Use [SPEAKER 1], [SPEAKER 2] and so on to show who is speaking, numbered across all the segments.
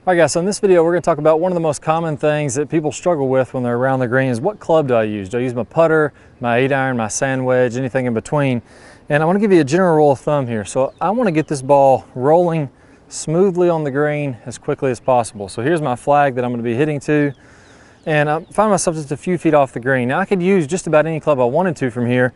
[SPEAKER 1] All right guys, so in this video we're going to talk about one of the most common things that people struggle with when they're around the green is what club do I use? Do I use my putter, my 8-iron, my sand wedge, anything in between? And I want to give you a general rule of thumb here. So I want to get this ball rolling smoothly on the green as quickly as possible. So here's my flag that I'm going to be hitting to, and I find myself just a few feet off the green. Now I could use just about any club I wanted to from here.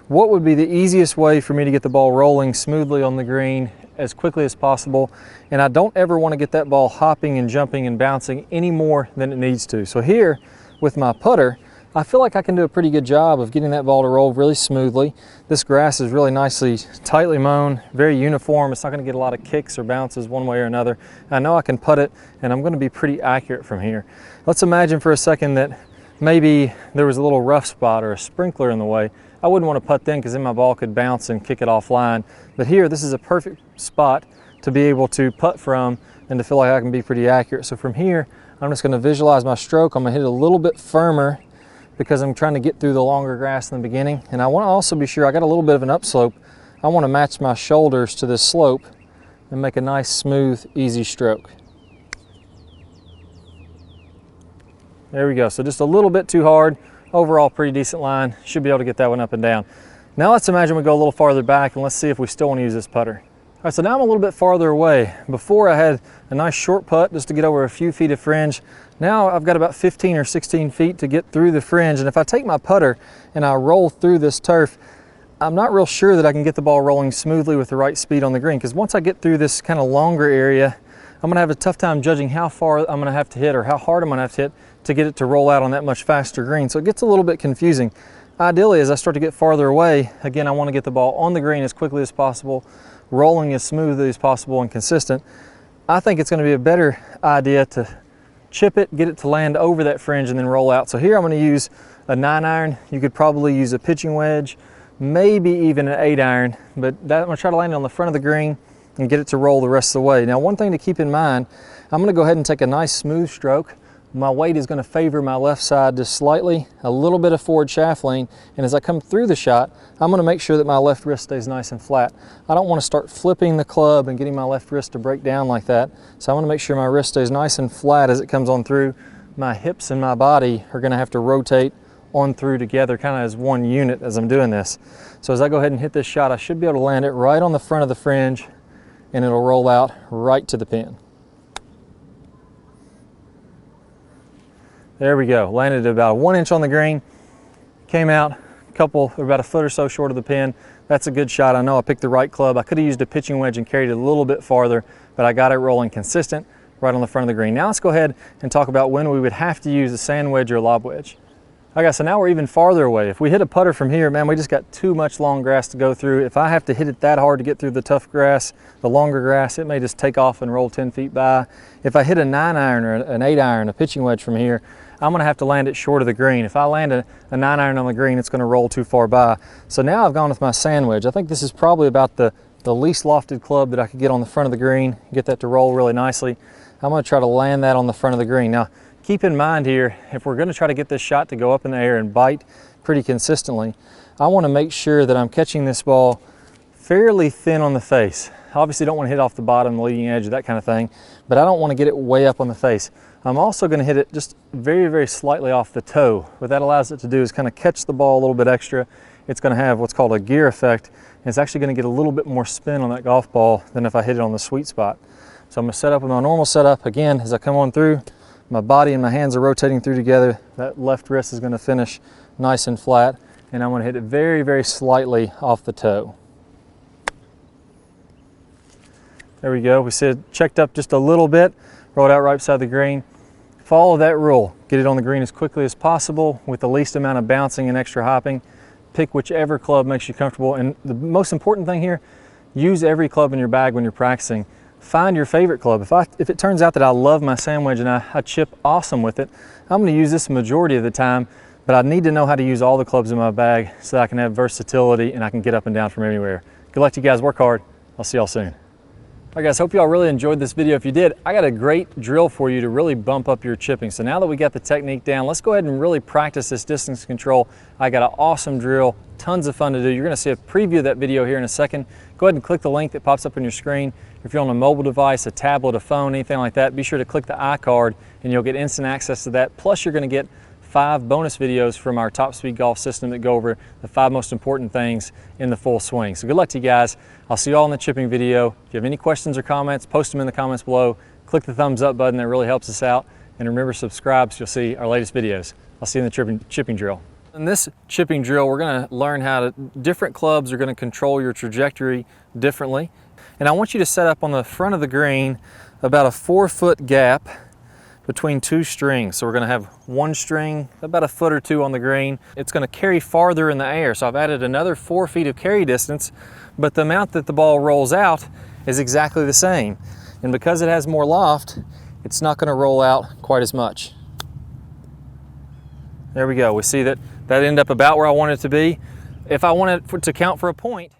[SPEAKER 1] What would be the easiest way for me to get the ball rolling smoothly on the green as quickly as possible? And I don't ever want to get that ball hopping and jumping and bouncing any more than it needs to. So here with my putter, I feel like I can do a pretty good job of getting that ball to roll really smoothly. This grass is really nicely, tightly mown, very uniform. It's not going to get a lot of kicks or bounces one way or another. I know I can putt it, and I'm going to be pretty accurate from here. Let's imagine for a second that maybe there was a little rough spot or a sprinkler in the way. I wouldn't want to putt then because then my ball could bounce and kick it offline. But here, this is a perfect spot to be able to putt from and to feel like I can be pretty accurate. So from here, I'm just going to visualize my stroke. I'm going to hit it a little bit firmer because I'm trying to get through the longer grass in the beginning. And I want to also be sure I got a little bit of an upslope. I want to match my shoulders to this slope and make a nice, smooth, easy stroke. There we go. So just a little bit too hard. Overall, pretty decent line. Should be able to get that one up and down. Now let's imagine we go a little farther back and let's see if we still want to use this putter. All right, so now I'm a little bit farther away. Before I had a nice short putt just to get over a few feet of fringe. Now I've got about 15 or 16 feet to get through the fringe. And if I take my putter and I roll through this turf, I'm not real sure that I can get the ball rolling smoothly with the right speed on the green. Because once I get through this kind of longer area, I'm gonna have a tough time judging how far I'm gonna have to hit or how hard I'm gonna have to hit to get it to roll out on that much faster green. So it gets a little bit confusing. Ideally, as I start to get farther away, again, I wanna get the ball on the green as quickly as possible, rolling as smoothly as possible and consistent. I think it's gonna be a better idea to chip it, get it to land over that fringe and then roll out. So here I'm gonna use a 9-iron. You could probably use a pitching wedge, maybe even an 8-iron, but I'm gonna try to land it on the front of the green and get it to roll the rest of the way. Now, one thing to keep in mind, I'm gonna go ahead and take a nice smooth stroke. My weight is gonna favor my left side just slightly, a little bit of forward shaft lean, and as I come through the shot, I'm gonna make sure that my left wrist stays nice and flat. I don't wanna start flipping the club and getting my left wrist to break down like that, so I wanna make sure my wrist stays nice and flat as it comes on through. My hips and my body are gonna have to rotate on through together kind of as one unit as I'm doing this. So as I go ahead and hit this shot, I should be able to land it right on the front of the fringe and it'll roll out right to the pin. There we go, landed about 1 inch on the green, came out about a foot or so short of the pin. That's a good shot. I know I picked the right club. I could have used a pitching wedge and carried it a little bit farther, but I got it rolling consistent right on the front of the green. Now let's go ahead and talk about when we would have to use a sand wedge or a lob wedge. Okay, so now we're even farther away. If we hit a putter from here, man, we just got too much long grass to go through. If I have to hit it that hard to get through the tough grass, the longer grass, it may just take off and roll 10 feet by. If I hit a 9-iron or an 8-iron, a pitching wedge from here, I'm gonna have to land it short of the green. If I land a 9-iron on the green, it's gonna roll too far by. So now I've gone with my sand wedge. I think this is probably about the least lofted club that I could get on the front of the green, get that to roll really nicely. I'm gonna try to land that on the front of the green. Now, keep in mind here, if we're gonna try to get this shot to go up in the air and bite pretty consistently, I wanna make sure that I'm catching this ball fairly thin on the face. I obviously don't wanna hit off the bottom, the leading edge, that kind of thing, but I don't wanna get it way up on the face. I'm also gonna hit it just very, very slightly off the toe. What that allows it to do is kind of catch the ball a little bit extra. It's gonna have what's called a gear effect, and it's actually gonna get a little bit more spin on that golf ball than if I hit it on the sweet spot. So I'm gonna set up with my normal setup. Again, as I come on through, my body and my hands are rotating through together. That left wrist is gonna finish nice and flat, and I'm gonna hit it very, very slightly off the toe. There we go. We said checked up just a little bit, rolled out right beside the green. Follow that rule. Get it on the green as quickly as possible with the least amount of bouncing and extra hopping. Pick whichever club makes you comfortable. And the most important thing here, use every club in your bag when you're practicing. Find your favorite club. If it turns out that I love my sand wedge and I chip awesome with it, I'm gonna use this the majority of the time, but I need to know how to use all the clubs in my bag so that I can have versatility and I can get up and down from anywhere. Good luck to you guys, work hard. I'll see y'all soon. All right guys, hope you all really enjoyed this video. If you did, I got a great drill for you to really bump up your chipping. So now that we got the technique down, let's go ahead and really practice this distance control. I got an awesome drill, tons of fun to do. You're gonna see a preview of that video here in a second. Go ahead and click the link that pops up on your screen. If you're on a mobile device, a tablet, a phone, anything like that, be sure to click the iCard and you'll get instant access to that. Plus you're gonna get 5 bonus videos from our Top Speed Golf system that go over the 5 most important things in the full swing. So good luck to you guys. I'll see you all in the chipping video. If you have any questions or comments, post them in the comments below. Click the thumbs up button, that really helps us out. And remember, subscribe so you'll see our latest videos. I'll see you in the chipping drill. In this chipping drill, we're gonna learn how different clubs are gonna control your trajectory differently. And I want you to set up on the front of the green about a 4-foot gap between 2 strings. So we're gonna have one string about a foot or 2 on the green. It's gonna carry farther in the air. So I've added another 4 feet of carry distance, but the amount that the ball rolls out is exactly the same. And because it has more loft, it's not gonna roll out quite as much. There we go. We see that ended up about where I want it to be. If I want it to count for a point,